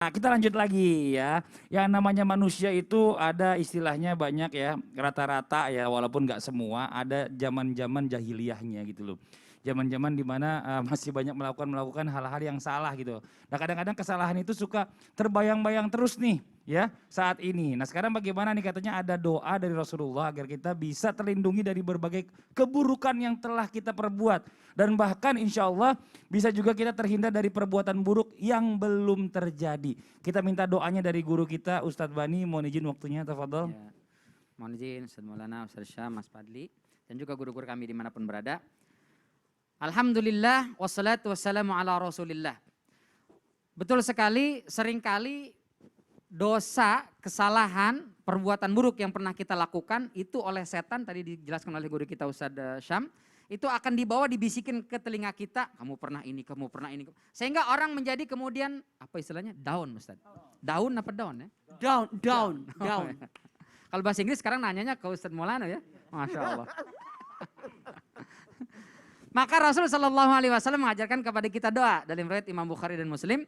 Nah, kita lanjut lagi ya. Yang namanya manusia itu ada istilahnya banyak ya, rata-rata ya, walaupun nggak semua, ada zaman-zaman jahiliyahnya gitu loh. Zaman-zaman dimana masih banyak melakukan hal-hal yang salah gitu. Nah, kadang-kadang kesalahan itu suka terbayang-bayang terus nih ya saat ini. Nah, sekarang bagaimana nih, katanya ada doa dari Rasulullah agar kita bisa terlindungi dari berbagai keburukan yang telah kita perbuat. Dan bahkan insya Allah bisa juga kita terhindar dari perbuatan buruk yang belum terjadi. Kita minta doanya dari guru kita Ustadz Bani, mohon izin waktunya, tafadhol. Ya, mohon izin Ustadz Maulana, Ustadz Syam, Mas Fadli, dan juga guru-guru kami dimanapun berada. Alhamdulillah, wassalatu wassalamu ala rasulillah. Betul sekali, seringkali dosa, kesalahan, perbuatan buruk yang pernah kita lakukan itu oleh setan, tadi dijelaskan oleh guru kita Ustadz Syam, itu akan dibawa dibisikin ke telinga kita, kamu pernah ini, kamu pernah ini. Sehingga orang menjadi kemudian, apa istilahnya, down Ustadz. Down apa down ya? Down. Kalau bahasa Inggris sekarang nanyanya ke Ustadz Maulana ya. Masya Allah. Maka Rasul Shallallahu Alaihi Wasallam mengajarkan kepada kita doa dalam riwayat Imam Bukhari dan Muslim.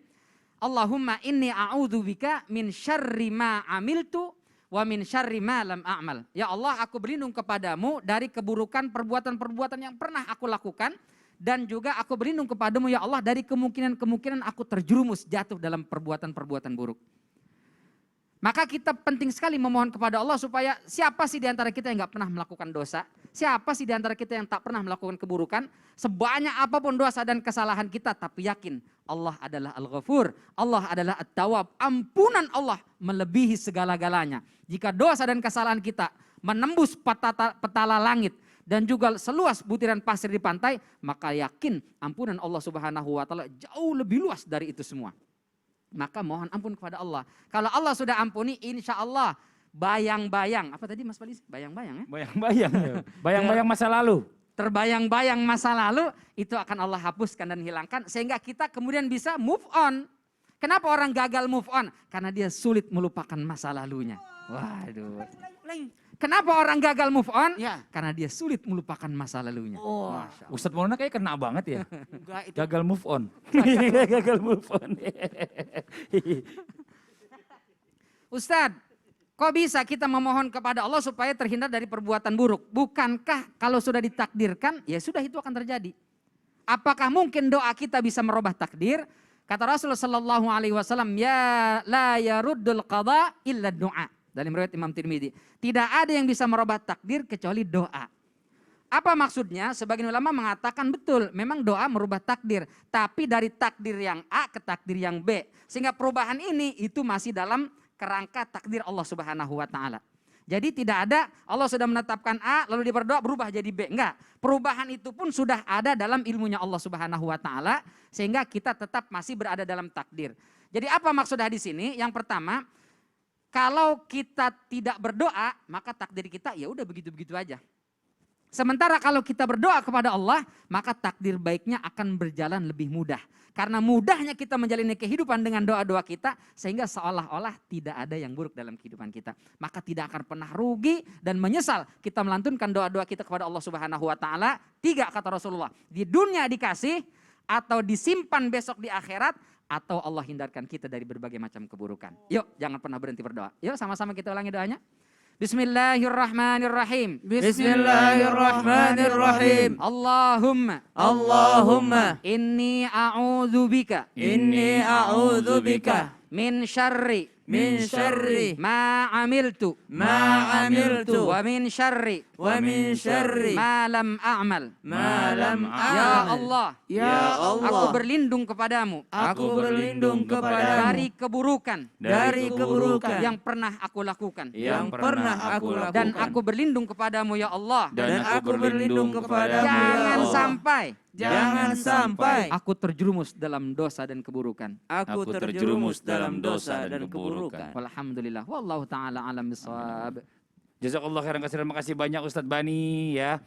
Allahumma inni a'udzubika min syarri ma amiltu wa min syarri ma lam a'mal. Ya Allah, aku berlindung kepadamu dari keburukan perbuatan-perbuatan yang pernah aku lakukan. Dan juga aku berlindung kepadamu ya Allah dari kemungkinan-kemungkinan aku terjerumus jatuh dalam perbuatan-perbuatan buruk. Maka kita penting sekali memohon kepada Allah supaya siapa sih di antara kita yang gak pernah melakukan dosa? Siapa sih di antara kita yang tak pernah melakukan keburukan? Sebanyak apapun dosa dan kesalahan kita, tapi yakin Allah adalah Al-Ghafur, Allah adalah At-Tawwab. Ampunan Allah melebihi segala-galanya. Jika dosa dan kesalahan kita menembus petala langit dan juga seluas butiran pasir di pantai, maka yakin ampunan Allah Subhanahu wa taala jauh lebih luas dari itu semua. Maka mohon ampun kepada Allah. Kalau Allah sudah ampuni, insya Allah bayang-bayang. Apa tadi Mas Fadli? Bayang-bayang ya? Bayang-bayang, bayang-bayang masa lalu. Terbayang-bayang masa lalu itu akan Allah hapuskan dan hilangkan. Sehingga kita kemudian bisa move on. Kenapa orang gagal move on? Karena dia sulit melupakan masa lalunya. Waduh. Kenapa orang gagal move on? Ya. Karena dia sulit melupakan masa lalunya. Oh. Ustadz Maulana kayak kena banget ya. Enggak, itu Gagal move on. Gagal move on. Ustadz, kok bisa kita memohon kepada Allah supaya terhindar dari perbuatan buruk? Bukankah kalau sudah ditakdirkan, ya sudah itu akan terjadi. Apakah mungkin doa kita bisa merubah takdir? Kata Rasulullah Sallallahu Alaihi Wasallam, ya la yaruddul qada illa doa. Dalam riwayat Imam Tirmidzi, tidak ada yang bisa merubah takdir kecuali doa. Apa maksudnya? Sebagian ulama mengatakan betul, memang doa merubah takdir. Tapi dari takdir yang A ke takdir yang B. Sehingga perubahan ini itu masih dalam kerangka takdir Allah Subhanahu wa taala. Jadi tidak ada Allah sudah menetapkan A lalu dia berdoa berubah jadi B. Enggak. Perubahan itu pun sudah ada dalam ilmunya Allah Subhanahu wa taala sehingga kita tetap masih berada dalam takdir. Jadi apa maksud hadis ini? Yang pertama, kalau kita tidak berdoa, maka takdir kita ya udah begitu-begitu aja. Sementara kalau kita berdoa kepada Allah, maka takdir baiknya akan berjalan lebih mudah. Karena mudahnya kita menjalani kehidupan dengan doa-doa kita, sehingga seolah-olah tidak ada yang buruk dalam kehidupan kita. Maka tidak akan pernah rugi dan menyesal kita melantunkan doa-doa kita kepada Allah Subhanahu wa taala. 3 kata Rasulullah, di dunia dikasih atau disimpan besok di akhirat, atau Allah hindarkan kita dari berbagai macam keburukan. Yuk, jangan pernah berhenti berdoa. Yuk, sama-sama kita ulangi doanya. Bismillahirrahmanirrahim. Bismillahirrahmanirrahim. Allahumma inni a'udzubika min syarri ma amiltu wa min syarri ma lam a'mal. Ya Allah, aku berlindung kepadamu dari keburukan yang pernah aku lakukan. Dan aku berlindung kepadamu ya Allah. Jangan sampai aku terjerumus dalam dosa dan keburukan. Alhamdulillah. Wallahu taala alam bisawab. Jazakallah khairan katsiran, makasih banyak Ustadz Bani ya.